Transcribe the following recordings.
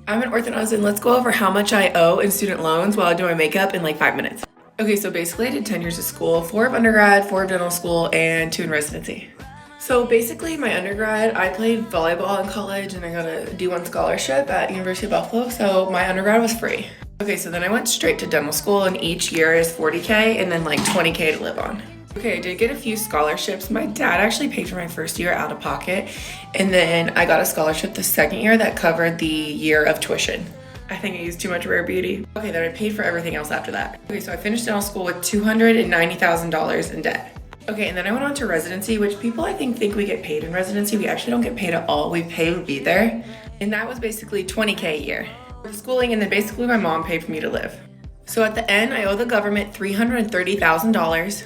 I'm an orthodontist and let's go over how much I owe in student loans while I do my makeup in like 5 minutes. Okay, so basically I did 10 years of school, 4 of undergrad, 4 of dental school, and 2 in residency. So basically my undergrad, I played volleyball in college and I got a D1 scholarship at University of Buffalo, so my undergrad was free. Okay, so then I went straight to dental school and each year is $40K and then like $20K to live on. Okay, I did get a few scholarships. My dad actually paid for my first year out of pocket, and then I got a scholarship the second year that covered the year of tuition. I think I used too much Rare Beauty. Okay, then I paid for everything else after that. Okay, so I finished dental school with $290,000 in debt. Okay, and then I went on to residency, which people I think we get paid in residency. We actually don't get paid at all. We pay to be there. And that was basically $20K a year for schooling, and then basically my mom paid for me to live. So at the end, I owe the government $330,000.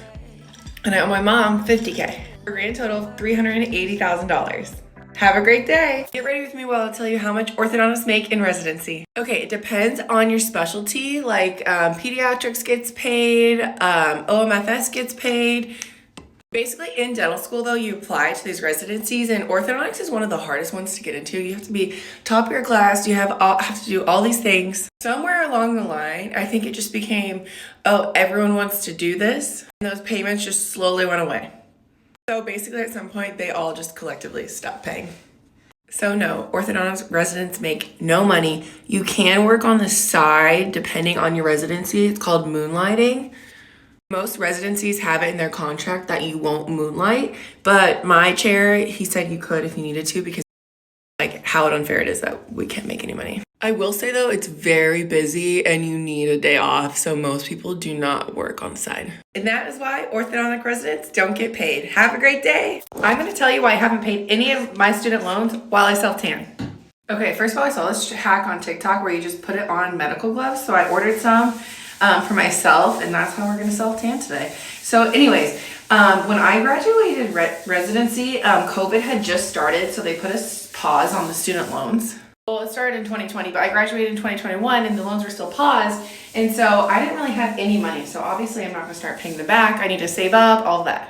And I owe my mom $50K, for a grand total of $380,000. Have a great day. Get ready with me while I'll tell you how much orthodontists make in residency. Okay, it depends on your specialty, like pediatrics gets paid, OMFS gets paid. Basically in dental school though, you apply to these residencies, and orthodontics is one of the hardest ones to get into. You have to be top of your class, you have to do all these things. Somewhere along the line, I think it just became, oh, everyone wants to do this, and those payments just slowly went away. So basically at some point, they all just collectively stopped paying. So no, orthodontist residents make no money. You can work on the side depending on your residency. It's called moonlighting. Most residencies have it in their contract that you won't moonlight, but my chair, he said you could if you needed to, because like how unfair it is that we can't make any money. I will say though, it's very busy and you need a day off, so most people do not work on the side. And that is why orthodontic residents don't get paid. Have a great day. I'm gonna tell you why I haven't paid any of my student loans while I self-tan. Okay, first of all, I saw this hack on TikTok where you just put it on medical gloves, so I ordered some for myself, and that's how we're gonna self-tan today. So anyways, when I graduated residency, COVID had just started, so they put a pause on the student loans. Well, it started in 2020, but I graduated in 2021 and the loans were still paused, and so I didn't really have any money, so obviously I'm not gonna start paying them back. I need to save up, all of that.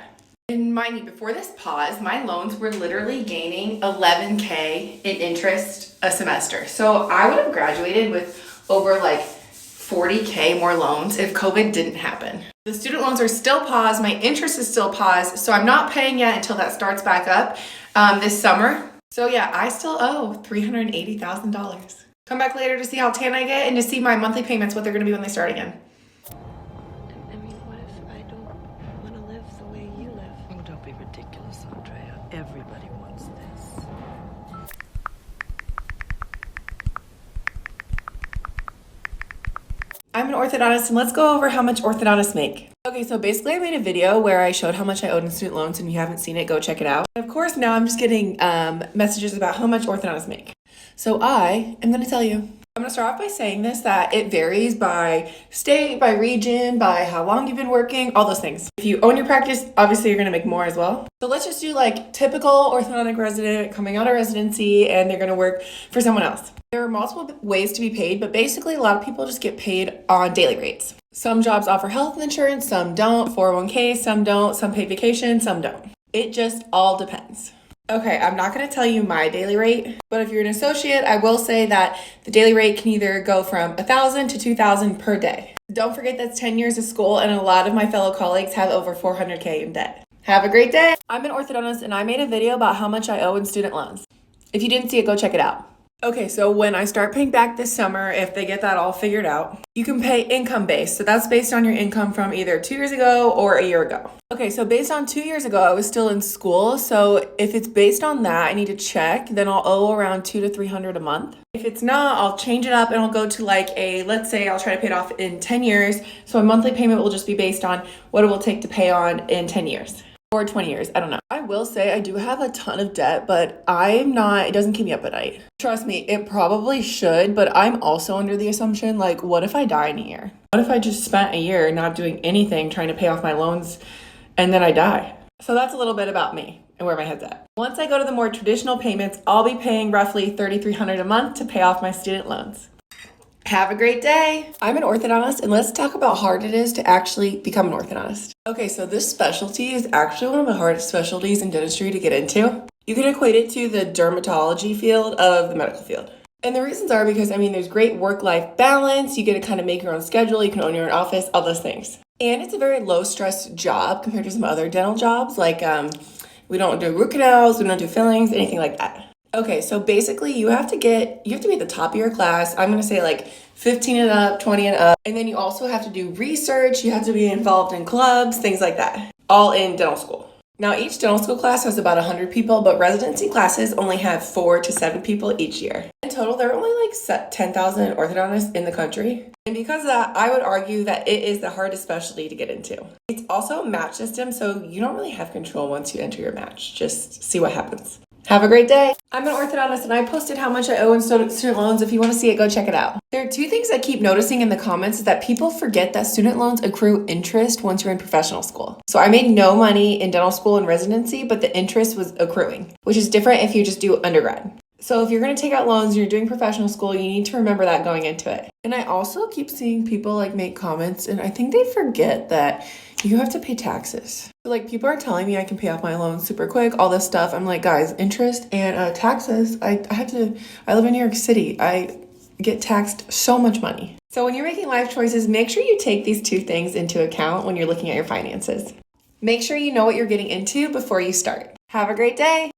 And mind you, before this pause, my loans were literally gaining $11K in interest a semester. So I would have graduated with over like $40K more loans if COVID didn't happen. The student loans are still paused, my interest is still paused, so I'm not paying yet until that starts back up this summer. So yeah, I still owe $380,000. Come back later to see how tan I get and to see my monthly payments, what they're gonna be when they start again. I mean, what if I don't want to live the way you live? Oh, don't be ridiculous, Andrea. Everybody wants this. I'm an orthodontist and let's go over how much orthodontists make. Okay, so basically I made a video where I showed how much I owed in student loans, and if you haven't seen it, go check it out. Of course, now I'm just getting messages about how much orthodontists make. So I am gonna tell you. I'm gonna start off by saying this, that it varies by state, by region, by how long you've been working, all those things. If you own your practice, obviously you're gonna make more as well. So let's just do like typical orthodontic resident coming out of residency and they're gonna work for someone else. There are multiple ways to be paid, but basically a lot of people just get paid on daily rates. Some jobs offer health insurance, some don't, 401k, some don't, some pay vacation, some don't. It just all depends. Okay, I'm not gonna tell you my daily rate, but if you're an associate, I will say that the daily rate can either go from $1,000 to $2,000 per day. Don't forget that's 10 years of school, and a lot of my fellow colleagues have over $400K in debt. Have a great day. I'm an orthodontist and I made a video about how much I owe in student loans. If you didn't see it, go check it out. Okay, so when I start paying back this summer, if they get that all figured out, you can pay income based. So that's based on your income from either 2 years ago or a year ago. Okay, so based on 2 years ago, I was still in school. So if it's based on that, I need to check, then I'll owe around $200 to $300 a month. If it's not, I'll change it up and I'll go to like let's say I'll try to pay it off in 10 years. So a monthly payment will just be based on what it will take to pay on in 10 years. Or 20 years, I don't know. I will say I do have a ton of debt, but it doesn't keep me up at night. Trust me, it probably should, but I'm also under the assumption, like, what if I die in a year? What if I just spent a year not doing anything, trying to pay off my loans, and then I die? So that's a little bit about me and where my head's at. Once I go to the more traditional payments, I'll be paying roughly $3,300 a month to pay off my student loans. Have a great day. I'm an orthodontist, and let's talk about how hard it is to actually become an orthodontist. Okay, so this specialty is actually one of the hardest specialties in dentistry to get into. You can equate it to the dermatology field of the medical field. And the reasons are because, I mean, there's great work-life balance. You get to kind of make your own schedule. You can own your own office, all those things. And it's a very low-stress job compared to some other dental jobs. Like, we don't do root canals, we don't do fillings, anything like that. Okay, so basically you have to be at the top of your class. I'm gonna say like 15 and up, 20 and up. And then you also have to do research. You have to be involved in clubs, things like that, all in dental school. Now, each dental school class has about 100 people, but residency classes only have 4 to 7 people each year. In total, there are only like 10,000 orthodontists in the country. And because of that, I would argue that it is the hardest specialty to get into. It's also a match system, so you don't really have control once you enter your match. Just see what happens. Have a great day. I'm an orthodontist and I posted how much I owe in student loans. If you want to see it, go check it out. There are 2 things I keep noticing in the comments is that people forget that student loans accrue interest once you're in professional school. So I made no money in dental school and residency, but the interest was accruing, which is different if you just do undergrad. So if you're going to take out loans and you're doing professional school, you need to remember that going into it. And I also keep seeing people like make comments and I think they forget that you have to pay taxes. Like people are telling me I can pay off my loans super quick, all this stuff. I'm like, guys, interest and taxes, I live in New York City. I get taxed so much money. So when you're making life choices, make sure you take these 2 things into account when you're looking at your finances. Make sure you know what you're getting into before you start. Have a great day.